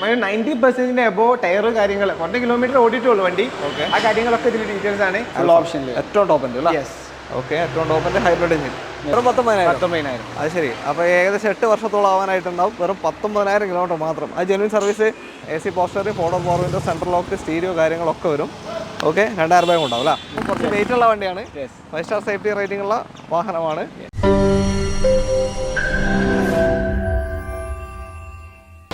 90% above tyre കാര്യങ്ങൾ 40 kilometre ഓടിയിട്ടുള്ളൂ വണ്ടി. ആ കാര്യങ്ങളൊക്കെ ഇതിൽ ഡീറ്റെയിൽസ് ആണ്. ഫുൾ ഓപ്ഷനിൽ ഏറ്റവും ടോപ്പ് ഉണ്ട് അല്ലേ? ഓക്കെ, ഏറ്റവും ടോപ്പിൻ്റെ ഹൈബ്രിഡ് എഞ്ചിൻ. വെറും 19,000. അത് ശരി. അപ്പോൾ ഏകദേശം 8 വർഷത്തോളം ആവാനായിട്ടുണ്ടാവും. വെറും 19,000 കിലോമീറ്റർ മാത്രം. അത് genuine service, AC poster, Ford power window, central lock, stereo കാര്യങ്ങളൊക്കെ വരും. ഓക്കെ, 2000 രൂപ ഉണ്ടാവും അല്ലേ? കുറച്ച് വെയിറ്റ് ഉള്ള വണ്ടിയാണ്. 5 സ്റ്റാർ സേഫ്റ്റി റേറ്റിംഗ് ഉള്ള വാഹനമാണ്.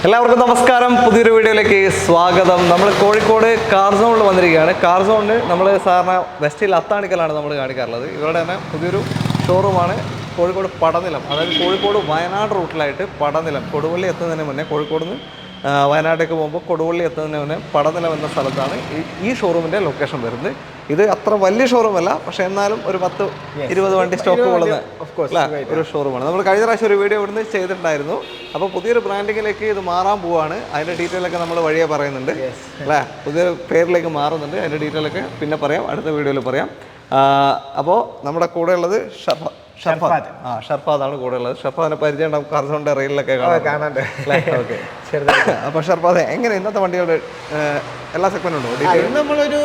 എല്ലാവർക്കും നമസ്കാരം, പുതിയൊരു വീഡിയോയിലേക്ക് സ്വാഗതം. നമ്മൾ കോഴിക്കോട് കാർ സോണിൽ വന്നിരിക്കുകയാണ്. കാർ സോണിൽ നമ്മൾ സാറിന് വെസ്റ്റിൽ അത്താണിക്കലാണ് നമ്മൾ കാണിക്കാറുള്ളത്. ഇവരുടെ തന്നെ പുതിയൊരു ഷോറൂമാണ് കോഴിക്കോട് പടനിലം. അതായത് കോഴിക്കോട് വയനാട് റൂട്ടിലായിട്ട് പടനിലം, കൊടുവള്ളി എത്തുന്നതിന് മുന്നേ, കോഴിക്കോട് നിന്ന് വയനാട്ടിലേക്ക് പോകുമ്പോൾ കൊടുവള്ളി എത്തുന്നതിന് മുന്നേ പടനിലം എന്ന സ്ഥലത്താണ് ഈ ഷോറൂമിൻ്റെ ലൊക്കേഷൻ വരുന്നത്. ഇത് അത്ര വലിയ ഷോറൂമല്ല, പക്ഷേ എന്നാലും ഒരു 10-20 വണ്ടി സ്റ്റോക്ക് ഉള്ളത് ഒരു ഷോറൂമാണ്. നമ്മൾ കഴിഞ്ഞ പ്രാവശ്യം ഒരു വീഡിയോ ഇവിടുന്ന് ചെയ്തിട്ടുണ്ടായിരുന്നു. അപ്പോൾ പുതിയൊരു ബ്രാൻഡിങ്ങിലേക്ക് ഇത് മാറാൻ പോവാണ്. അതിൻ്റെ ഡീറ്റെയിലൊക്കെ നമ്മൾ വഴിയെ പറയുന്നുണ്ട് അല്ലേ? പുതിയൊരു പേരിലേക്ക് മാറുന്നുണ്ട്. അതിൻ്റെ ഡീറ്റെയിലൊക്കെ പിന്നെ പറയാം, അടുത്ത വീഡിയോയിൽ പറയാം. അപ്പോൾ നമ്മുടെ കൂടെ ഉള്ളത് ഷർഫാദാണ് കൂടെ ഉള്ളത്. ഷർഫാദിനെ പരിചയം ഉണ്ടാവും, കാർസോണിന്റെ റെയിലൊക്കെ കാണാണ്ട്. ഓക്കെ, അപ്പൊ ഷർഫാദ്, എങ്ങനെ ഇന്നത്തെ വണ്ടികളുടെ എല്ലാ സെഗ്മെന്റും ഉണ്ടോ? നമ്മളൊരു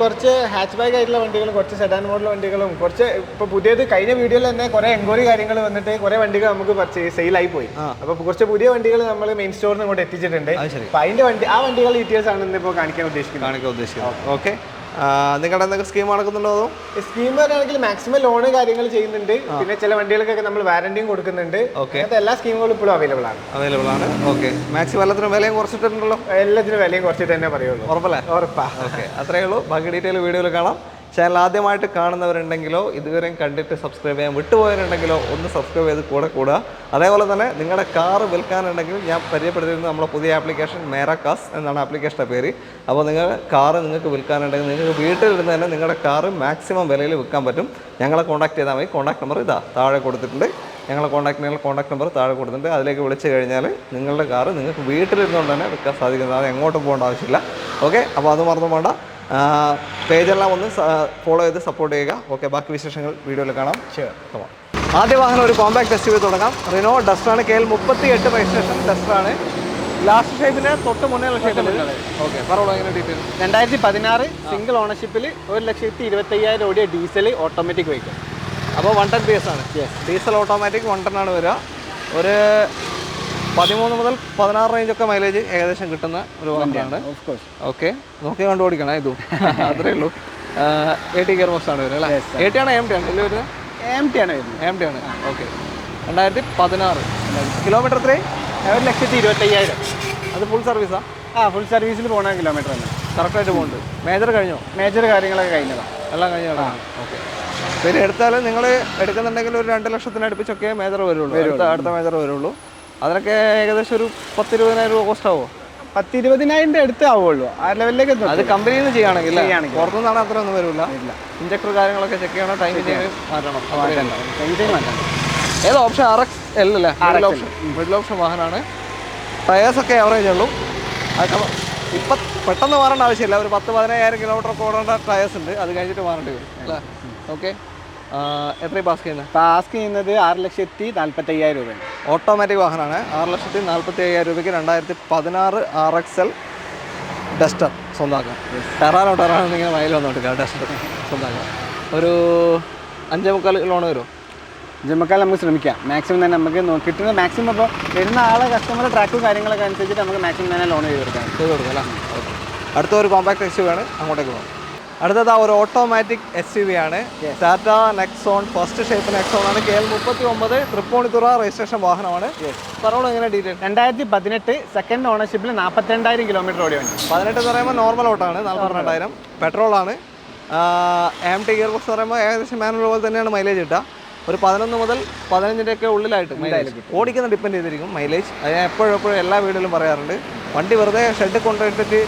കുറച്ച് ഹാച്ച് ബാക്ക് ആയിട്ടുള്ള വണ്ടികളും കുറച്ച് സെഡാൻ മോഡൽ വണ്ടികളും കുറച്ച് ഇപ്പൊ പുതിയത് കഴിഞ്ഞ വീഡിയോയിൽ തന്നെ കുറെ എൻക്വയറി കാര്യങ്ങൾ വന്നിട്ട് കുറെ വണ്ടികൾ നമുക്ക് സെയിലായി പോയി. അപ്പൊ കുറച്ച് പുതിയ വണ്ടികൾ നമ്മൾ മെയിൻ സ്റ്റോറിന് ഇങ്ങോട്ട് എത്തിച്ചിട്ടുണ്ട്. അപ്പൊ അതിന്റെ ആ വണ്ടികളുടെ ഡീറ്റെയിൽസ് ആണ് ഇന്നിപ്പോൾ കാണിക്കാൻ ഉദ്ദേശിക്കുന്നത്. ഓക്കെ, നിങ്ങളുടെ എന്തൊക്കെ സ്കീം നടക്കുന്നുണ്ടോ? അതോ സ്കീം പറയുകയാണെങ്കിൽ മാക്സിമം ലോണ് കാര്യങ്ങൾ ചെയ്യുന്നുണ്ട്. പിന്നെ ചില വണ്ടികൾക്കൊക്കെ നമ്മൾ വാറന്റിയും കൊടുക്കുന്നുണ്ട്. അങ്ങനത്തെ എല്ലാ സ്കീമുകളും ഇപ്പോഴും അവൈലബിൾ ആണ്. ഓക്കെ, മാക്സിമം എല്ലാത്തിനും വിലയും കുറച്ചിട്ടുണ്ടല്ലോ? എല്ലാത്തിനും വിലയും കുറച്ചിട്ട് തന്നെ പറയുള്ളൂ. ഉറപ്പല്ലേ? ഉറപ്പാ. ഓക്കെ, അത്രയേ ഉള്ളൂ. ബാക്കി ഡീറ്റെയിൽ വീഡിയോയിൽ കാണാം. ചാനൽ ആദ്യമായിട്ട് കാണുന്നവരുണ്ടെങ്കിലോ ഇതുവരെയും കണ്ടിട്ട് സബ്സ്ക്രൈബ് ചെയ്യാൻ വിട്ടുപോയവരുണ്ടെങ്കിലോ ഒന്ന് സബ്സ്ക്രൈബ് ചെയ്ത് കൂടുക. അതേപോലെ തന്നെ നിങ്ങളുടെ കാറ് വിൽക്കാനുണ്ടെങ്കിൽ ഞാൻ പരിചയപ്പെടുത്തിയിരുന്നത് നമ്മുടെ പുതിയ ആപ്ലിക്കേഷൻ മേരാകാസ് എന്നാണ് ആപ്ലിക്കേഷൻ്റെ പേര്. അപ്പോൾ നിങ്ങൾക്ക് വിൽക്കാനുണ്ടെങ്കിൽ നിങ്ങൾക്ക് വീട്ടിലിരുന്ന് തന്നെ നിങ്ങളുടെ കാറ് മാക്സിമം വിലയിൽ വിൽക്കാൻ പറ്റും. ഞങ്ങളെ കോൺടാക്ട് ചെയ്താൽ മതി. കോൺടാക്ട് നമ്പർ താഴെ കൊടുത്തിട്ടുണ്ട്. ഞങ്ങളെ കോൺടാക്ട് നമ്പർ താഴെ കൊടുത്തിട്ടുണ്ട്. അതിലേക്ക് വിളിച്ച് കഴിഞ്ഞാൽ നിങ്ങളുടെ കാറ് നിങ്ങൾക്ക് വീട്ടിലിരുന്നുകൊണ്ട് തന്നെ വിൽക്കാൻ സാധിക്കുന്നത്. അത് എങ്ങോട്ടും പോകേണ്ട ആവശ്യമില്ല. ഓക്കെ, അപ്പോൾ അത് മറന്നു പോകണ്ട. പേജെല്ലാം ഒന്ന് ഫോളോ ചെയ്ത് സപ്പോർട്ട് ചെയ്യുക. ഓക്കെ, ബാക്കി വിശേഷങ്ങൾ വീഡിയോയിൽ കാണാം. ആദ്യ വാഹനം ഒരു കോമ്പാക്ട് SUV തുടങ്ങാം. റിനോ ഡസ്റ്ററാണ്. KL 38 രജിസ്ട്രേഷൻ ഡസ്റ്ററാണ്. ലാസ്റ്റ് ഷേപ്പിന് തൊട്ട് മുന്നേ ഷേപ്പിൽ. ഓക്കെ, പറഞ്ഞോളൂ എങ്ങനെ ഡീറ്റെയിൽ. 2016 സിംഗിൾ ഓണർഷിപ്പിൽ 1,25,000 ഓടിയ ഡീസൽ ഓട്ടോമാറ്റിക് വെഹിക്കിൾ. അപ്പോൾ 110 PS ആണ്. ഡീസൽ ഓട്ടോമാറ്റിക് 110 ആണ് വരിക. ഒരു 13 മുതൽ 16 റേഞ്ചൊക്കെ മൈലേജ് ഏകദേശം കിട്ടുന്ന ഒരു വണ്ടിയാണ്. ഓക്കെ, നോക്കി കണ്ടു ഓടിക്കണം. ഇതും അത്രേ ഉള്ളൂ. 80 ഗിയർ ബോക്സ് ആണ് വരുന്നത് അല്ലേ? 80 ആണോ MT ആണ്? ഇല്ല വരുന്നത് MT ആണ്. ഓക്കെ, 2016. കിലോമീറ്റർ എത്രയും? 1,25,000. അത് ഫുൾ സർവീസാണ്? ഫുൾ സർവീസിൽ പോകണ കിലോമീറ്റർ തന്നെ. കറക്റ്റായിട്ട് പോകുന്നുണ്ട്. മേജർ കഴിഞ്ഞോ? മേജർ കാര്യങ്ങളൊക്കെ കഴിഞ്ഞതാണ്. എല്ലാം കഴിഞ്ഞതാണ്. ഓക്കെ, പിന്നെ എടുത്താൽ നിങ്ങൾ എടുക്കുന്നുണ്ടെങ്കിൽ ഒരു 2 ലക്ഷത്തിന് അടുപ്പിച്ചൊക്കെ മേജർ വരുള്ളൂ. അടുത്ത മേജർ വരുള്ളൂ. അതിനൊക്കെ ഏകദേശം ഒരു 10-20,000 രൂപ കോസ്റ്റ് ആവുമോ? 10-20,000 അടുത്ത് ആവുള്ളൂ. ആ ലെവലിലേക്ക് അത് കമ്പനിയിൽ നിന്ന് ചെയ്യുകയാണെങ്കിൽ പുറത്തുനിന്നാണ് അത്ര ഒന്നും വരില്ല. ഇഞ്ചക്ടർ കാര്യങ്ങളൊക്കെ ചെക്ക് ചെയ്യണം, ടൈം മാറ്റണം. ഏത് ഓപ്ഷൻ? RXL അല്ലേ? മിഡിൽ ഓപ്ഷൻ വാഹനമാണ്. ടയേഴ്സൊക്കെ ആവറേജ് ഉള്ളൂ. അതൊക്കെ ഇപ്പം പെട്ടെന്ന് മാറേണ്ട ആവശ്യമില്ല. ഒരു 10-15,000 കിലോമീറ്റർ ഓടേണ്ട ടയേഴ്സ് ഉണ്ട്. അത് കഴിഞ്ഞിട്ട് മാറേണ്ടി വരും അല്ലേ? ഓക്കെ, എത്രയും പാസ് ചെയ്യുന്നത് 6,45,000 രൂപയാണ്. ഓട്ടോമാറ്റിക് വാഹനമാണ്. 6,45,000 രൂപയ്ക്ക് 2016 RXL ഡസ്റ്റർ സ്വന്തമാക്കാം. ടെറാനോ ഇങ്ങനെ മൈൽ വന്നോട്ട് ഡസ്റ്റർ സ്വന്തമാക്കാം. ഒരു 5.25 ലോൺ വരുമോ? 5.25 നമുക്ക് ശ്രമിക്കാം. മാക്സിമം തന്നെ നമുക്ക് കിട്ടുന്ന മാക്സിമം ഇപ്പോൾ വരുന്ന ആളെ കസ്റ്റമർ ട്രാക്കും കാര്യങ്ങളൊക്കെ അനുസരിച്ചിട്ട് നമുക്ക് മാക്സിമം തന്നെ ലോൺ ചെയ്ത് കൊടുക്കാം അല്ലേ? ഓക്കെ, അടുത്ത ഒരു കോമ്പാക്ട് SUV ആണ്. അങ്ങോട്ടേക്ക് പോകാം. അടുത്തത് ഒരു ഓട്ടോമാറ്റിക് SUV ആണ്. Tata Nexon. First shape Nexon ആണ്. KL 39 തൃപ്പൂണിത്തുറ രജിസ്ട്രേഷൻ വാഹനമാണ്. പറഞ്ഞോളൂ എങ്ങനെ ഡീറ്റെയിൽ. 2018 സെക്കൻഡ് ഓണർഷിപ്പിൽ 42,000 കിലോമീറ്റർ ഓടിയ വണ്ടി. 18 എന്ന് പറയുമ്പോൾ നോർമൽ ഓട്ടാണ്. 42,000 പെട്രോളാണ്. MT ഗിയർ ബോക്സ് പറയുമ്പോൾ ഏകദേശം മാനുവൽ പോലെ തന്നെയാണ് മൈലേജ് കിട്ടുക. ഒരു 11 മുതൽ 15-ൻ്റെ ഉള്ളിലായിട്ട് മൈലേജ് ഓടിക്കുന്ന ഡിപ്പെൻഡ് ചെയ്തിരിക്കും മൈലേജ്. അത് ഞാൻ എപ്പോഴും എല്ലാ വീഡിയോയിലും പറയാറുണ്ട്. വണ്ടി വെറുതെ ഷെഡ് കൊണ്ടിട്ടിട്ട്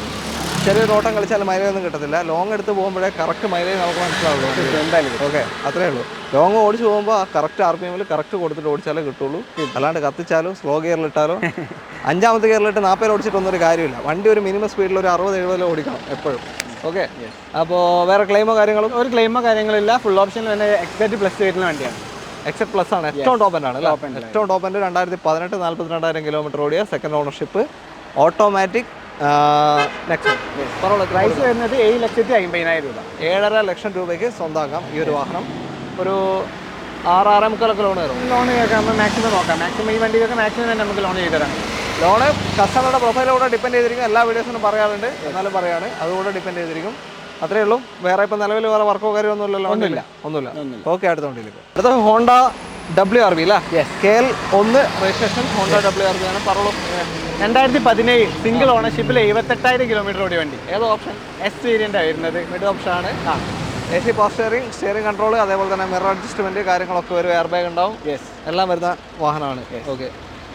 ചെറിയൊരു ഓട്ടം കളിച്ചാൽ മൈലേജ് ഒന്നും കിട്ടത്തില്ല. ലോങ് എടുത്ത് പോകുമ്പോഴേ കറക്റ്റ് മൈലേജ് നമുക്ക് മനസ്സിലാവുള്ളൂ. എന്തായാലും ഓക്കെ, അത്രേ ഉള്ളൂ. ലോങ് ഓടിച്ച് പോകുമ്പോൾ ആ കറക്റ്റ് RPM കറക്റ്റ് കൊടുത്തിട്ട് ഓടിച്ചാലേ കിട്ടുള്ളൂ. അല്ലാണ്ട് കത്തിച്ചാലോ സ്ലോ ഗിയറിലിട്ടാലോ 5ാമത്തെ ഗിയറിലിട്ട് 40 ഓടിച്ചിട്ടൊന്നും ഒരു കാര്യമില്ല. വണ്ടി ഒരു മിനിമം സ്പീഡിൽ ഒരു 60-70 ഓടിക്കണം എപ്പോഴും. ഓക്കെ, അപ്പോൾ വേറെ ക്ലെയിമോ കാര്യങ്ങളും? ഒരു ക്ലെയിമോ കാര്യങ്ങളില്ല. ഫുൾ ഓപ്ഷനിൽ തന്നെ എക്സെറ്റ് പ്ലസ് വരുന്ന വണ്ടിയാണ്. എക്സെറ്റ് പ്ലസ് ആണ്. ഏറ്റവും ടോപ്പ് എൻഡ് ആണ്. ഏറ്റവും ടോപ്പ് എൻഡ് 2018 42,000 കിലോമീറ്റർ ഓടിയ second ownership automatic Nexon. Price വരുന്നത് 7,50,000 രൂപ. 7.5 ലക്ഷം രൂപയ്ക്ക് സ്വന്തമാക്കാം ഈ ഒരു വാഹനം. ഒരു 6-6.25 ലോൺ കയറും. ലോൺ നമ്മൾ മാക്സിമം നോക്കാം. മാക്സിമം ഈ വണ്ടിക്കൊക്കെ മാക്സിമം തന്നെ നമുക്ക് ലോൺ ചെയ്ത് തരാം. ലോണ് കസ്റ്റമറുടെ പ്രൊഫൈലോടെ ഡിപ്പെൻഡ് ചെയ്തിരിക്കും. എല്ലാ വീഡിയോസിനും പറയാറുണ്ട്, എന്നാലും പറയാണ്, അതുകൂടെ ഡിപ്പെൻഡ് ചെയ്തിരിക്കും. അത്രേ ഉള്ളൂ. വേറെ ഇപ്പം നിലവിൽ വേറെ വർക്കോ കാര്യമോ ഒന്നുമില്ലല്ലോ? ഒന്നുമില്ല. ഓക്കെ, അടുത്ത വണ്ടിയിലേക്ക്. അടുത്ത ഹോണ്ട WRV അല്ലേ? KL1 രജിസ്ട്രേഷൻ ഹോണ്ട WRV ആണ്. പറഞ്ഞോളൂ. 2017 സിംഗിൾ ഓണർഷിപ്പിൽ 78,000 കിലോമീറ്റർ ഓടിയ വണ്ടി. ഏത് ഓപ്ഷൻ? എസ് വേരിയൻ്റ് വരുന്നത്. മിഡ് ഓപ്ഷൻ ആണ്. AC പവർ സ്റ്റിയറിംഗ് കൺട്രോൾ, അതേപോലെ തന്നെ മിറർ അഡ്ജസ്റ്റ്മെന്റ് കാര്യങ്ങളൊക്കെ വരും. എയർ ബാഗ് ഉണ്ടാവും. എല്ലാം വരുന്ന വാഹനമാണ്. ഓക്കെ.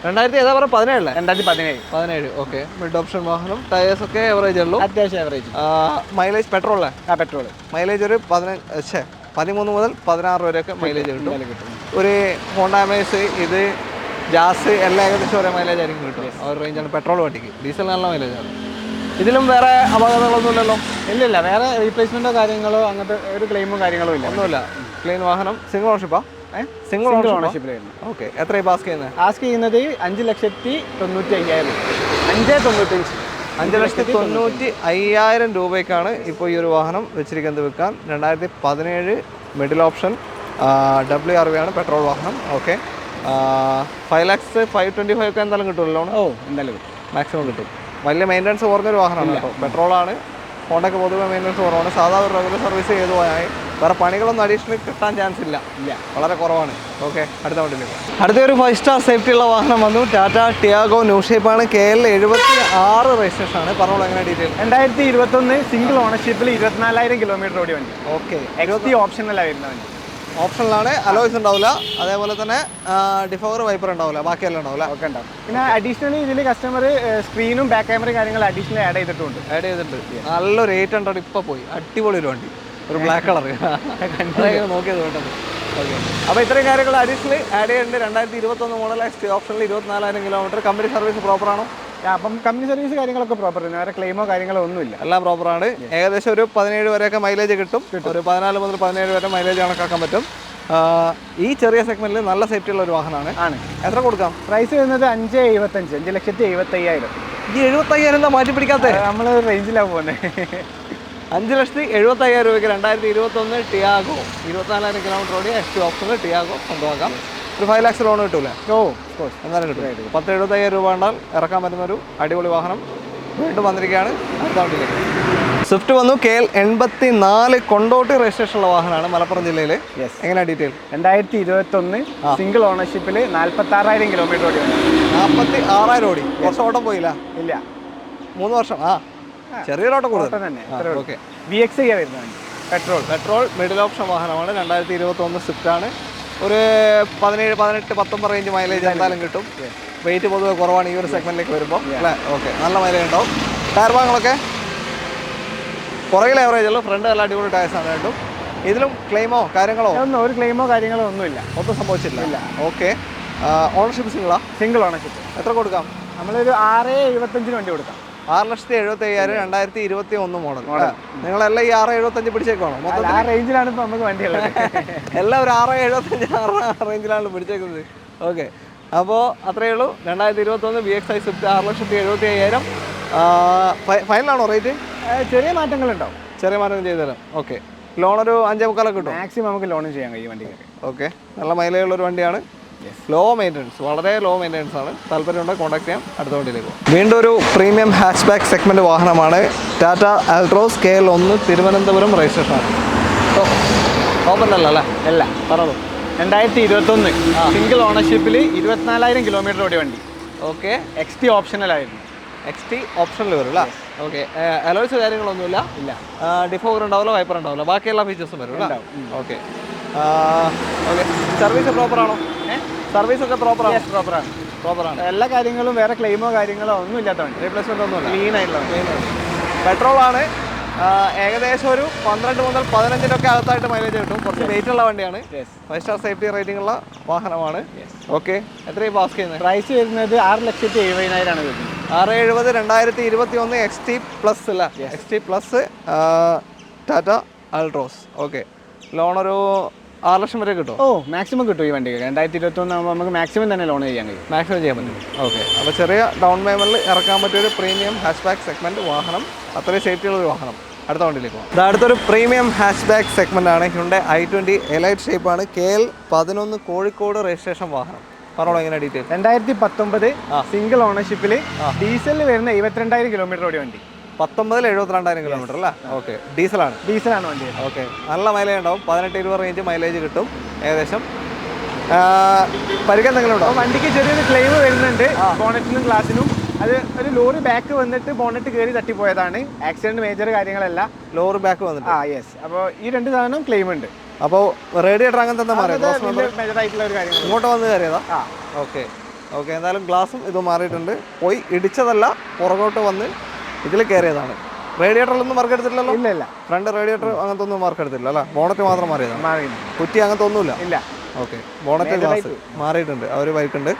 2017. ഓക്കെ. മിഡ് ഓപ്ഷൻ വാഹനം. ടയേഴ്സ് ഒക്കെ എവറേജ് ഉള്ളൂ, അത്യാവശ്യം എവറേജ്. മൈലേജ് പെട്രോളേ? പെട്രോൾ മൈലേജ് ഒരു 13 മുതൽ 16 വരെയൊക്കെ മൈലേജ് കിട്ടും. ഒരു ഹോണ്ട അമേസ്, ഇത് ജാസ് എല്ലാം ഏകദേശം ഒരേ മൈലേജ് ആയിരിക്കും കിട്ടും. ആ ഒരു റേഞ്ചാണ് പെട്രോൾ വണ്ടിക്ക്. ഡീസൽ നല്ല മൈലേജാണ്. ഇതിലും വേറെ അപകടങ്ങളൊന്നുമില്ലല്ലോ? ഇല്ല. വേറെ റീപ്ലേസ്മെന്റോ കാര്യങ്ങളോ അങ്ങനത്തെ ഒരു ക്ലെയിമോ കാര്യങ്ങളോ ഇല്ല. ഒന്നുമില്ല. ക്ലീൻ വാഹനം. സിംഗിൾ ഓണർഷിപ്പാ? സിംഗിൾ ഓണർഷിപ്പിലായിരുന്നു. ഓക്കെ. എത്രയും പാസ് ചെയ്യുന്നത്? ആസ്ക് ചെയ്യുന്നത് 5,95,000. 5,95,000 രൂപയ്ക്കാണ് ഇപ്പോൾ ഈ ഒരു വാഹനം വെച്ചിരിക്കുന്നത് വിൽക്കാൻ. 2017 മിഡിൽ ഓപ്ഷൻ WRV ആണ്, പെട്രോൾ വാഹനം. ഓക്കെ. 5,05,25 ഒക്കെ എന്തായാലും കിട്ടുമല്ലോ ലോൺ? എന്തായാലും മാക്സിമം കിട്ടും. വലിയ മെയിൻ്റനൻസ് കുറഞ്ഞൊരു വാഹനമാണ് കേട്ടോ. പെട്രോളാണ്. ഹോണ്ടയ്ക്ക് പൊതുവെ മെയിൻ്റനൻസ് കുറവാണ്. സാധാരണ ഒരു റെഗുലർ സർവീസ് ചെയ്തു പോയാൽ വേറെ പണികളൊന്നും അഡീഷണൽ കിട്ടാൻ ചാൻസ് ഇല്ല, വളരെ കുറവാണ്. ഓക്കെ, അടുത്ത വണ്ടിയിലേക്ക്. അടുത്തൊരു 5 സ്റ്റാർ സേഫ്റ്റി ഉള്ള വാഹനം വന്നു. ടാറ്റ ടിയാഗോ ന്യൂ ഷേപ്പാണ്. KL76 രജിസ്ട്രേഷൻ ആണ്. പറഞ്ഞോളൂ എങ്ങനെ ഡീറ്റെയിൽ. 2021 സിംഗിൾ ഓണർഷിപ്പിൽ 24,000 കിലോമീറ്റർ ഓടിയ വണ്ടി. ഓക്കെ. ഓപ്ഷനലാണ് വരുന്ന വണ്ടി. ഓപ്ഷനിലാണ്. അലോയ്സ് ഉണ്ടാവില്ല, അതേപോലെ തന്നെ ഡിഫോർ വൈപ്പർ ഉണ്ടാവില്ല, ബാക്കിയെല്ലാം ഉണ്ടാവില്ല. ഒക്കെ ഉണ്ടാവും. പിന്നെ അഡീഷണലി ഇതിൽ കസ്റ്റമർ സ്ക്രീനും ബാക്ക് ക്യാമറയും കാര്യങ്ങൾ അഡീഷണൽ ആഡ് ചെയ്തിട്ടുണ്ട്. നല്ലൊരു 800 ഇപ്പോൾ പോയി. അടിപൊളി ഒരു വണ്ടി, ഒരു ബ്ലാക്ക് കളർ നോക്കിയത് വേണ്ടത്. ഓക്കെ. അപ്പോൾ ഇത്രയും കാര്യങ്ങൾ അഡീഷണൽ ആഡ് ചെയ്യുന്നുണ്ട്. 2021 മോഡൽ ഓപ്ഷനിൽ 24,000 കിലോമീറ്റർ. Company service പ്രോപ്പറാണോ? അപ്പം കമ്പനി സർവീസ് കാര്യങ്ങളൊക്കെ പ്രോപ്പർ ആണ്. വേറെ ക്ലെയിമോ കാര്യങ്ങളോ ഒന്നുമില്ല. എല്ലാം പ്രോപ്പറാണ്. ഏകദേശം ഒരു 17 വരെയൊക്കെ മൈലേജ് കിട്ടും. ഒരു 14 മുതൽ 17 വരെ മൈലേജ് കണക്കാക്കാൻ പറ്റും. ഈ ചെറിയ സെഗ്മെന്റിൽ നല്ല സേഫ്റ്റി ഉള്ള ഒരു വാഹനമാണ്. എത്ര കൊടുക്കാം? പ്രൈസ് വരുന്നത് 5,75,000. 5,75,000. ഈ 75,000 എന്താ മാറ്റി പിടിക്കാത്ത? നമ്മൾ റേഞ്ചിലാണ് പോകുന്നത്. 5,75,000 രൂപയ്ക്ക് 2021 ടിയാഗോ 24,000 കിലോമീറ്റർ ഓടിയ ST ഓപ്ഷനിൽ ടിയാഗോ സ്വന്തമാക്കാം. ഒരു 5 lakhs ലോൺ കിട്ടൂലേ? എന്നാലും കിട്ടും. 10,75,000 രൂപ ഉണ്ടാൽ ഇറക്കാൻ പറ്റുന്ന ഒരു അടിപൊളി വാഹനം വീണ്ടും വന്നിരിക്കുകയാണ്. അടുത്ത വണ്ടിയിലേക്ക്. സ്വിഫ്റ്റ് വന്നു. KL84 കൊണ്ടോട്ടി രജിസ്ട്രേഷൻ ഉള്ള വാഹനമാണ്, മലപ്പുറം ജില്ലയിൽ. എങ്ങനെയാണ് ഡീറ്റെയിൽ? 2021 സിംഗിൾ ഓണർഷിപ്പിൽ 46,000 കിലോമീറ്റർ ഓടി. 46,000 ഓടി. കുറച്ച് ഓട്ടം പോയില്ല? ഇല്ല, 3 വർഷം. ചെറിയൊരു ഓട്ടം കൂടുതൽ തന്നെ. ഓക്കെ. VXI വരുന്നത് പെട്രോൾ മിഡിൽ ഓപ്ഷൻ വാഹനമാണ്. 2021 സ്വിഫ്റ്റ് ആണ്. ഒരു 17, 18, 19 റേഞ്ച് മൈലേജ് എന്തായാലും കിട്ടും. വെയിറ്റ് പൊതുവെ കുറവാണ് ഈ ഒരു സെഗ്മെന്റിലേക്ക് വരുമ്പോൾ അല്ലേ? ഓക്കെ, നല്ല മൈലേജ് ഉണ്ടാവും. ടയർ ഭാഗങ്ങളൊക്കെ പുറകിൽ ആവറേജ് ഉള്ളൂ, ഫ്രണ്ട് നല്ല അടിപൊളി ടയർസാണ് രണ്ടും. ഇതിലും ക്ലെയിമോ കാര്യങ്ങളോ? ഒരു ക്ലെയിമോ കാര്യങ്ങളോ ഒന്നുമില്ല, ഒന്നും സംഭവിച്ചില്ല. ഓക്കെ. Ownership single ownership. എത്ര കൊടുക്കാം? നമ്മളൊരു 6,75,000 വണ്ടി കൊടുക്കാം. 6,75,000 2021 മോഡൽ. നിങ്ങളെല്ലാം ഈ 6,75 പിടിച്ചേക്കാണോ? ആ റേഞ്ചിലാണ് ഇപ്പോൾ നമുക്ക് വണ്ടിയുള്ളത്. എല്ലാം ഒരു 6,75 റേഞ്ചിലാണ് പിടിച്ചേക്കുന്നത്. ഓക്കെ, അപ്പോൾ അത്രയേ ഉള്ളൂ. 2021 VXI സ്വിഫ്റ്റ് 6,75,000. ഫൈനലാണോ റേറ്റ്? ചെറിയ മാറ്റങ്ങളുണ്ടാവും. ചെറിയ മാറ്റം ചെയ്തു തരാം. ഓക്കെ. ലോൺ ഒരു 5,25,000 കിട്ടും മാക്സിമം നമുക്ക് ലോൺ ചെയ്യാൻ കഴിയും വണ്ടിക്ക്. ഓക്കെ, നല്ല മൈലേജ് ഉള്ള ഒരു വണ്ടിയാണ്. ലോ മെയിൻ്റനൻസ്, വളരെ ലോ മെയിൻ്റനൻസ് ആണ്. താല്പര്യമുണ്ടെങ്കിൽ കോൺടാക്ട് ചെയ്യാം. അടുത്ത വണ്ടിയിലേക്ക് പോകും. വീണ്ടും ഒരു പ്രീമിയം ഹാച്ച് ബാക്ക് സെഗ്മെൻറ്റ് വാഹനമാണ്. ടാറ്റ ആൾട്രോസ് KL1 തിരുവനന്തപുരം രജിസ്ട്രേഷൻ ആണ്. ഓപ്പണല്ല അല്ലേ? അല്ല, പറഞ്ഞോളൂ. 2021 സിംഗിൾ ഓണർഷിപ്പിൽ 24,000 കിലോമീറ്റർ ഓടിയ വണ്ടി. ഓക്കെ. XT ഓപ്ഷനലായിരുന്നു. XT ഓപ്ഷനിൽ വരും അല്ലേ? ഓക്കെ. അലോയ്സ് കാര്യങ്ങളൊന്നുമില്ല. ഡിഫോർ ഉണ്ടാവില്ല, വൈപ്പർ ഉണ്ടാവില്ല, ബാക്കി എല്ലാ ഫീച്ചേഴ്സും വരും അല്ലേ? ഓക്കെ. ഓക്കെ. സർവീസ് പ്രോപ്പറാണോ? സർവീസ് ഒക്കെ പ്രോപ്പറാണ്. എല്ലാ കാര്യങ്ങളും വേറെ ക്ലെയിമോ കാര്യങ്ങളോ ഒന്നും ഇല്ലാത്ത വണ്ടി. റീപ്ലേസ്മെന്റ് ഒന്നുമില്ല. ക്ലീൻ ആയിട്ടുള്ള പെട്രോളാണ്. ഏകദേശം ഒരു 12 മുതൽ 15 അകത്തായിട്ട് മൈലേജ് കിട്ടും. കുറച്ച് വെയിറ്റ് ഉള്ള വണ്ടിയാണ്. 5 സ്റ്റാർ സേഫ്റ്റി റേറ്റിംഗ് ഉള്ള വാഹനമാണ്. ഓക്കെ. എത്രയും പാസ് ചെയ്യുന്നത്? പ്രൈസ് വരുന്നത് 6,70,000 വരുന്നത്. 6,70,000 2021 XT പ്ലസ് അല്ല? XT plus Tata Altroz. Okay. Loan ഒരു 6 ലക്ഷം വരെ കിട്ടും. ഓ മാക്സിമം കിട്ടും ഈ വണ്ടിക്ക്. 2021 ആകുമ്പോൾ നമുക്ക് മാക്സിമം തന്നെ ലോൺ ചെയ്യാൻ കഴിയും. മാക്സിമം ചെയ്യാൻ പറ്റും. ഓക്കെ, അപ്പോൾ ചെറിയ ഡൗൺ പേയ്മെൻറ്റിൽ ഇറക്കാൻ പറ്റിയൊരു പ്രീമിയം ഹാച്ച് ബാക്ക് സെഗ്മെൻറ്റ് വാഹനം, അത്രയും സേഫ്റ്റിയുള്ളൊരു വാഹനം. അടുത്ത വണ്ടിയിലേക്ക് പോകാം. ഇത് അടുത്തൊരു പ്രീമിയം ഹാച്ച് ബാക്ക് സെഗ്മെൻ്റ് ആണ്. ഹ്യുണ്ടായി i20 എലൈറ്റ് ഷേപ്പാണ്. KL11 കോഴിക്കോട് രജിസ്ട്രേഷൻ വാഹനം. പറഞ്ഞോളൂ എങ്ങനെ ഡീറ്റെയിൽ. 2019 സിംഗിൾ ഓണർഷിപ്പിൽ ഡീസലിൽ വരുന്ന 72,000 കിലോമീറ്റർ ഓടിയ വണ്ടി. 19 72,000 കിലോമീറ്റർ അല്ലേ? ഓക്കെ, ഡീസലാണ്. ഡീസലാണ് വണ്ടി. ഓക്കെ, നല്ല മൈലേജ് ഉണ്ടാവും. 18-20 റേഞ്ച് മൈലേജ് കിട്ടും ഏകദേശം. പരിക്കെന്തെങ്കിലും ഉണ്ടോ? വണ്ടിക്ക് ചെറിയൊരു ക്ലെയിം വരുന്നുണ്ട് ബോണറ്റിനും ഗ്ലാസിനും. അത് ഒരു ലോറി ബാക്ക് വന്നിട്ട് ബോണറ്റ് കയറി തട്ടിപ്പോയതാണ്. ആക്സിഡന്റ് മേജർ കാര്യങ്ങളല്ല. ലോറി ബാക്ക് വന്നിട്ട് യെസ്. അപ്പോൾ ഈ 2 സാധനം ക്ലെയിം ഉണ്ട്. അപ്പോൾ റേഡിയേറ്റർ അങ്ങനത്തെ എന്താ മാറിയത്? മേജർ ആയിട്ടുള്ള ഒരു കാര്യം. ഇങ്ങോട്ട് വന്ന് കയറിയതാ? ഓക്കെ ഓക്കെ, എന്തായാലും ഗ്ലാസും ഇത് മാറിയിട്ടുണ്ട്. പോയി ഇടിച്ചതല്ല, പുറകോട്ട് വന്ന് ഇതിൽ കയറിയതാണ്. റേഡിയേറ്ററിലൊന്നും മാർക്ക് എടുത്തിട്ടില്ലല്ലോ? ഇല്ല ഇല്ല. ഫ്രണ്ട് റേഡിയേറ്റർ അങ്ങനത്തെ ഒന്നും മാർക്ക് എടുത്തില്ല അല്ല? ബോണറ്റ് മാത്രം മാറിയതാണ്. കുറ്റി അങ്ങനത്തെ ഒന്നുമില്ല? ഇല്ല. ഓക്കെ, ബോണറ്റ് ഗ്ലാസ് മാറിയിട്ടുണ്ട്. ആ ഒരു ബൈക്കുണ്ട്.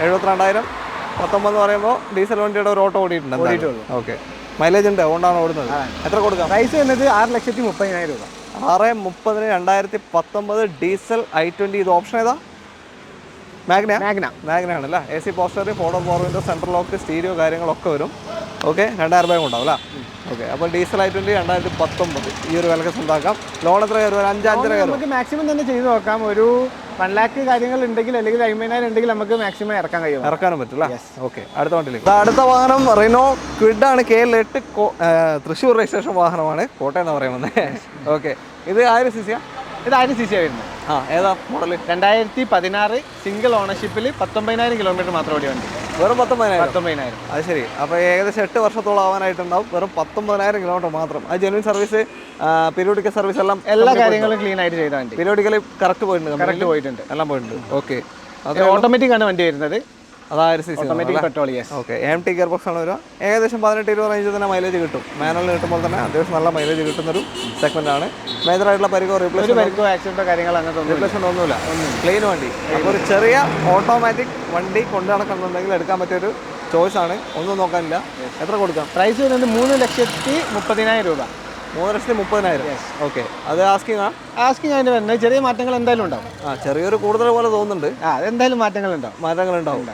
72,000 19 എന്ന് പറയുമ്പോൾ ഡീസൽ വണ്ടിയുടെ ഒരു ഓട്ടോ ഓടിയിട്ടുണ്ട്. ഓക്കെ, മൈലേജ് ഉണ്ട്, അതുകൊണ്ടാണ് ഓടുന്നത്. എത്ര കൊടുക്കാം? പ്രൈസ് വരുന്നത് 6,30,000 രൂപ. 6,30,000 2019 ഡീസൽ i20. ഇത് ഓപ്ഷൻ ഏതാ? മാഗ്ന ആണല്ലേ? AC poster, 4 window, central lock, stereo കാര്യങ്ങളൊക്കെ വരും. ഓക്കെ, 2,000 രൂപ ഉണ്ടാവും അല്ലേ? ഓക്കെ, അപ്പോൾ ഡീസൽ i20 2019 ഈ ഒരു വിലക്ക് സ്വന്തമാക്കാം. ലോൺ എത്ര കയറും? 5-5.5 കയറും. നമുക്ക് മാക്സിമം തന്നെ ചെയ്ത് നോക്കാം. ഒരു 1 lakh കാര്യങ്ങൾ ഉണ്ടെങ്കിൽ, അല്ലെങ്കിൽ 50,000 ഉണ്ടെങ്കിൽ നമുക്ക് മാക്സിമം ഇറക്കാൻ കഴിയും. ഇറക്കാനും പറ്റില്ല. ഓക്കെ, അടുത്ത വണ്ടിയിലേക്ക്. അടുത്ത വാഹനം റിനോ ക്വിഡ് ആണ്. KL8 തൃശ്ശൂർ രജിസ്ട്രേഷൻ വാഹനമാണ്. കോട്ടയം എന്ന് പറയുന്നത്. ഓക്കെ, ഇത് 1000 cc? ഇത് 1000 cc വരുന്നത്. ഏതാ മോഡൽ? 2016 സിംഗിൾ ഓണർഷിപ്പിൽ 19,000 കിലോമീറ്റർ മാത്രം ഓടി വണ്ടി. വെറും 19,000? 19,000. അത് ശരി. അപ്പോൾ ഏകദേശം 8 വർഷത്തോളം ആവാനായിട്ടുണ്ടാവും. വെറും 19,000 കിലോമീറ്റർ മാത്രം. അത് ജെനുവിൻ സർവീസ്, പീരിയോഡിക്കൽ സർവീസ് എല്ലാം എല്ലാ കാര്യങ്ങളും ക്ലീൻ ആയിട്ട് ചെയ്ത വണ്ടി. പീരിയോഡിക്കലി കറക്റ്റ് പോയിട്ടുണ്ട്. എല്ലാം പോയിട്ടുണ്ട്. ഓക്കെ, ഓട്ടോമാറ്റിക് ആണ് വണ്ടി വരുന്നത്. അത് 1000 cc automatic petrol. Okay, AMT gear box ആണ് വരിക. ഏകദേശം 18-20 റേഞ്ച് തന്നെ മൈലേജ് കിട്ടും. മാനുവൽ കിട്ടുമ്പോൾ തന്നെ അത്യാവശ്യം നല്ല മൈലേജ് കിട്ടുന്നൊരു സെഗ്മെന്റ് ആണ്. മേജറായിട്ടുള്ള പരിക്കോ റീപ്ലേസ്മെന്റ് ആക്സിഡന്റോ കാര്യങ്ങൾ അങ്ങനത്തെ റീപ്ലേസ്മെന്റ് ഒന്നുമില്ല. ക്ലീൻ വണ്ടി. അപ്പോൾ ഒരു ചെറിയ ഓട്ടോമാറ്റിക് വണ്ടി കൊണ്ടു നടക്കണമെന്നുണ്ടെങ്കിൽ എടുക്കാൻ പറ്റിയൊരു ചോയ്സ് ആണ്. ഒന്നും നോക്കാനില്ല. എത്ര കൊടുക്കാം? പ്രൈസ് വരുന്നത് 3,30,000 രൂപ. 3,30,000. ഓക്കെ, അത് ആസ്കിങ് അതിന് വരുന്നത്. ചെറിയ മാറ്റങ്ങൾ എന്തായാലും ഉണ്ടാവും. ചെറിയൊരു കൂടുതൽ പോലെ തോന്നുന്നുണ്ട്. അതെന്തായാലും മാറ്റങ്ങളുണ്ടാവും.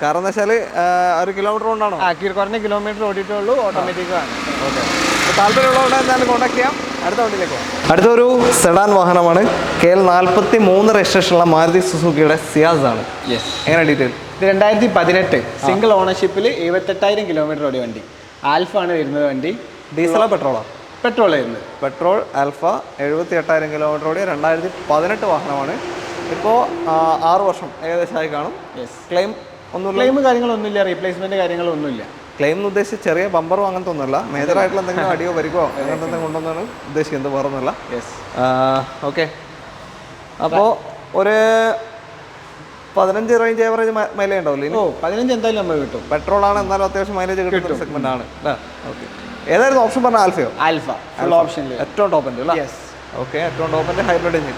കാരണം എന്താ വെച്ചാൽ 1 കിലോമീറ്റർ കൊണ്ടാണോ? കുറഞ്ഞ കിലോമീറ്റർ ഓടിയിട്ടുള്ളൂ. ഓട്ടോമാറ്റിക് ആണ്. ഓക്കെ, താല്പര്യമുള്ളവരുടെ എന്തായാലും കോൺടാക്ട് ചെയ്യാം. അടുത്ത വണ്ടിയിലേക്ക് പോകാം. അടുത്തൊരു സെഡാൻ വാഹനമാണ്. KL43 രജിസ്ട്രേഷനുള്ള മാരുതി സുസുക്കിയുടെ സിയാസ് ആണ്. എങ്ങനെ ഡീറ്റെയിൽ? ഇത് 2018 സിംഗിൾ ഓണർഷിപ്പിൽ 78,000 കിലോമീറ്റർ ഓടിയ വണ്ടി. ആൽഫ ആണ് വരുന്നത് വണ്ടി. ഡീസലോ പെട്രോളോ? പെട്രോൾ ആയിരുന്നു. പെട്രോൾ ആൽഫ 78,000 കിലോമീറ്റർ ഓടിയ 2018 വാഹനമാണ്. ഇപ്പോൾ 6 വർഷം ഏകദേശമായി കാണും. ക്ലെയിം കാര്യങ്ങളൊന്നുമില്ല. റീപ്ലേസ്മെന്റ് കാര്യങ്ങളൊന്നുമില്ല. ക്ലെയിം എന്ന് ഉദ്ദേശിച്ച് ചെറിയ ബമ്പറോ അങ്ങനത്തെ ഒന്നുമല്ല. മേജറായിട്ടുള്ള എന്തെങ്കിലും അടിയോ പരിക്കോ അങ്ങനത്തെ എന്തെങ്കിലും കൊണ്ടുവന്നാണ് ഉദ്ദേശിക്കുന്നത്, വേറെ ഒന്നുമല്ല. ഓക്കെ, അപ്പോൾ ഒരു 15 റേഞ്ച് ഏവറേജ് മൈലേജ് ഉണ്ടാവില്ലേ? 15 എന്തായാലും നമുക്ക് കിട്ടും. പെട്രോൾ ആണ്, എന്നാലും അത്യാവശ്യം മൈലേജ് കിട്ടുന്ന ഒരു സെഗ്മെന്റ് ആണ്. ഓക്കെ, ഏതായിരുന്നു ഓപ്ഷൻ പറഞ്ഞ? ആൽഫ ഫുൾ ഓപ്ഷൻ, ഏറ്റവും ടോപ്പ് ഉണ്ട്. ഓക്കെ, ഏറ്റവും ടോപ്പിന്റെ ഹൈബ്രിഡ് എഞ്ചിൻ.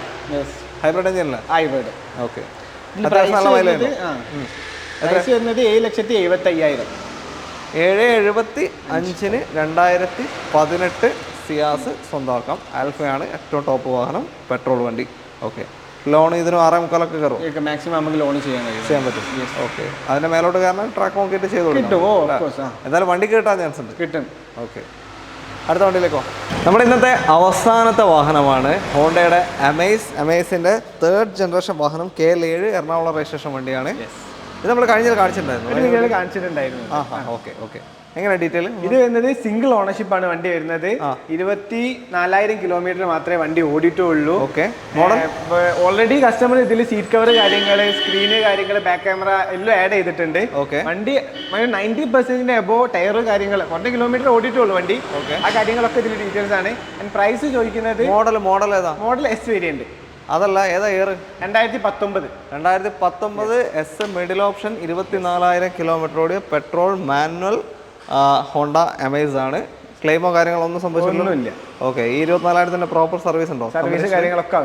ഹൈബ്രിഡ് എഞ്ചിൻ അല്ലേ? ഹൈബ്രിഡ്. ഓക്കെ, പ്രൈസ് വരുന്നത് 7,75,000. 7,75,000 2018 സിയാസ് സ്വന്തമാക്കാം. ആൽഫയാണ് ഏറ്റവും ടോപ്പ് വാഹനം, പെട്രോൾ വണ്ടി. ഓക്കെ, ലോൺ ഇതിന് 6.25 കയറും. മാക്സിമം നമുക്ക് ലോൺ ചെയ്യാൻ പറ്റും. ഓക്കെ, അതിന്റെ മേലോട്ട് കാരണം ട്രാക്ക് നോക്കിയിട്ട് ചെയ്തു കൊടുക്കും. എന്തായാലും വണ്ടിക്ക് കിട്ടാൻ ചാൻസ് ഉണ്ട്. കിട്ടും. ഓക്കെ, അടുത്ത വണ്ടിയിലേക്കോ? നമ്മുടെ ഇന്നത്തെ അവസാനത്തെ വാഹനമാണ് ഹോണ്ടയുടെ അമേസിന്റെ 3rd ജനറേഷൻ വാഹനം. KL7 എറണാകുളം രജിസ്ട്രേഷൻ വണ്ടിയാണ്. ഇത് നമ്മൾ കാണിച്ചിട്ടുണ്ടായിരുന്നു. ഓക്കെ ഓക്കെ, എങ്ങനെ ഡീറ്റെയിൽ? ഇത് വരുന്നത് സിംഗിൾ ഓണർഷിപ്പ് ആണ് വണ്ടി വരുന്നത്. 24,000 കിലോമീറ്റർ മാത്രമേ വണ്ടി ഓടിയിട്ടുള്ളൂ. ഓക്കെ, മോഡൽ ഓൾറെഡി കസ്റ്റമർ ഇതിൽ സീറ്റ് കവർ കാര്യങ്ങൾ, സ്ക്രീന് കാര്യങ്ങൾ, ബാക്ക് ക്യാമറ എല്ലാം ആഡ് ചെയ്തിട്ടുണ്ട്. വണ്ടി 90% എബോ ടയർ കാര്യങ്ങൾ, കുറഞ്ഞ കിലോമീറ്റർ ഓടിയിട്ടുള്ളൂ വണ്ടി. ആ കാര്യങ്ങളൊക്കെ ഇതിൽ ഡീറ്റെയിൽസ് ആണ്. പ്രൈസ് ചോദിക്കുന്നത് മോഡൽ ഏതാ? Model S variant. അതല്ല, ഏതാ year? 2019 S middle option. 24,000 kilometre ഓടിയ പെട്രോൾ മാനുവൽ ഹോണ്ട അമേസ് ആണ്. ക്ലെയിമോ കാര്യങ്ങളൊന്നും സംഭവിച്ചില്ല. ഓക്കെ, ഈ 24,000 പ്രോപ്പർ സർവീസ് ഉണ്ടോ? സർവീസ് കാര്യങ്ങളൊക്കെ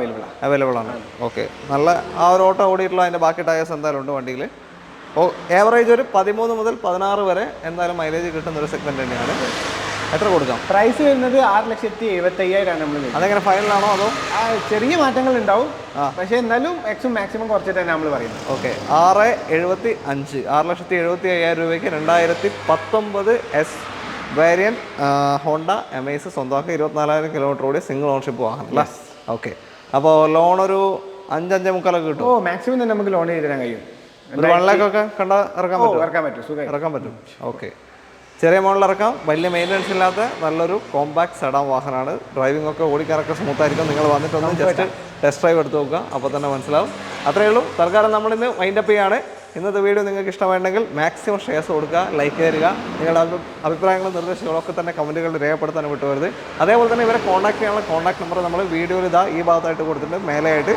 അവൈലബിൾ ആണ്. ഓക്കെ, നല്ല ആ ഒരു ഓട്ടോ ഓടിയിട്ടുള്ള അതിൻ്റെ ബാക്കി ടയേഴ്സ് എന്തായാലും ഉണ്ട് വണ്ടിയിൽ. ഏവറേജ് ഒരു 13 മുതൽ 16 വരെ എന്തായാലും മൈലേജ് കിട്ടുന്ന ഒരു സെഗ്മെന്റ് തന്നെയാണ്. എത്ര കൊടുക്കാം? പ്രൈസ് വരുന്നത് 6,75,000 നമ്മൾ. അതെങ്ങനെ ഫൈനലാണോ അതോ ചെറിയ മാറ്റങ്ങൾ ഉണ്ടാവും, പക്ഷേ എന്നാലും മാക്സിമം കുറച്ചിട്ട് തന്നെ നമ്മൾ പറയുന്നത്. ഓക്കെ 6,75,000 6,75,000 രൂപയ്ക്ക് 2019 S വേരിയൻ ഹോണ്ട എമേസ് സ്വന്തമാക്കി 24,000 കിലോമീറ്റർ ഓടി സിംഗിൾ ഓണർഷിപ്പ് വാഹനം അല്ലേ? ഓക്കെ. അപ്പോൾ ലോൺ ഒരു 5-5.25 കിട്ടും. മാക്സിമം തന്നെ നമുക്ക് ലോൺ ചെയ്ത് തരാൻ കഴിയും. ഒരു 1 ലക്ഷമൊക്കെ കണ്ട ഇറക്കാൻ പറ്റും. ഓക്കെ. ചെറിയ മോഡൽ ഇറക്കാം, വലിയ മെയിൻ്റനൻസ് ഇല്ലാത്ത നല്ലൊരു കോമ്പാക്ട് സെഡാൻ വാഹനമാണ്. ഡ്രൈവിംഗ് ഒക്കെ ഓടിക്കാനൊക്കെ സ്മൂത്ത് ആയിരിക്കും. നിങ്ങൾ വന്നിട്ടൊന്ന് ജസ്റ്റ് ടെസ്റ്റ് ഡ്രൈവ് എടുത്ത് നോക്കുക, അപ്പോൾ തന്നെ മനസ്സിലാവും. അത്രയേ ഉള്ളൂ. തൽക്കാലം നമ്മളിന്ന് വൈൻഡപ്പ് ചെയ്യാണ്. ഇന്നത്തെ വീഡിയോ നിങ്ങൾക്ക് ഇഷ്ടമായിട്ടുണ്ടെങ്കിൽ മാക്സിമം ഷെയർസ് കൊടുക്കുക, ലൈക്ക് ചെയ്യുക. നിങ്ങളുടെ അഭിപ്രായങ്ങളും നിർദ്ദേശങ്ങളൊക്കെ തന്നെ കമൻറ്റുകളിൽ രേഖപ്പെടുത്താൻ വിട്ടുവരുത്. അതേപോലെ തന്നെ ഇവരെ കോൺടാക്ട് ചെയ്യാനുള്ള കോൺടാക്ട് നമ്പർ നമ്മൾ വീഡിയോയിൽ ഈ ഭാഗത്തായിട്ട് കൊടുത്തിട്ടുണ്ട്, മേലെയായിട്ട്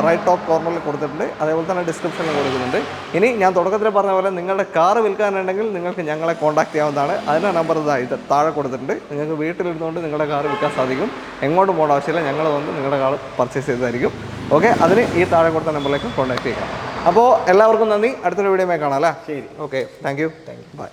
റൈറ്റ് ടോപ്പ് കോർണറിൽ കൊടുത്തിട്ടുണ്ട്, അതേപോലെ തന്നെ ഡിസ്ക്രിപ്ഷനിൽ കൊടുക്കുന്നുണ്ട്. ഇനി ഞാൻ തുടക്കത്തിൽ പറഞ്ഞ പോലെ നിങ്ങളുടെ കാർ വിൽക്കാനുണ്ടെങ്കിൽ നിങ്ങൾക്ക് ഞങ്ങളെ കോൺടാക്ട് ചെയ്യാവുന്നതാണ്. അതിൻ്റെ നമ്പർ ഇത് താഴെ കൊടുത്തിട്ടുണ്ട്. നിങ്ങൾക്ക് വീട്ടിലിരുന്നുകൊണ്ട് നിങ്ങളുടെ കാർ വിൽക്കാൻ സാധിക്കും. എങ്ങോട്ടും പോകേണ്ട ആവശ്യമില്ല, ഞങ്ങൾ വന്ന് നിങ്ങളുടെ കാർ പർച്ചേസ് ചെയ്തതായിരിക്കും. ഓക്കെ, അതിന് ഈ താഴെ കൊടുത്ത നമ്പറിലേക്ക് കോൺടാക്ട് ചെയ്യാം. അപ്പോൾ എല്ലാവർക്കും നന്ദി. അടുത്തൊരു വീഡിയോയിൽ കാണാം അല്ലേ? ശരി. Okay, thank you. ബൈ.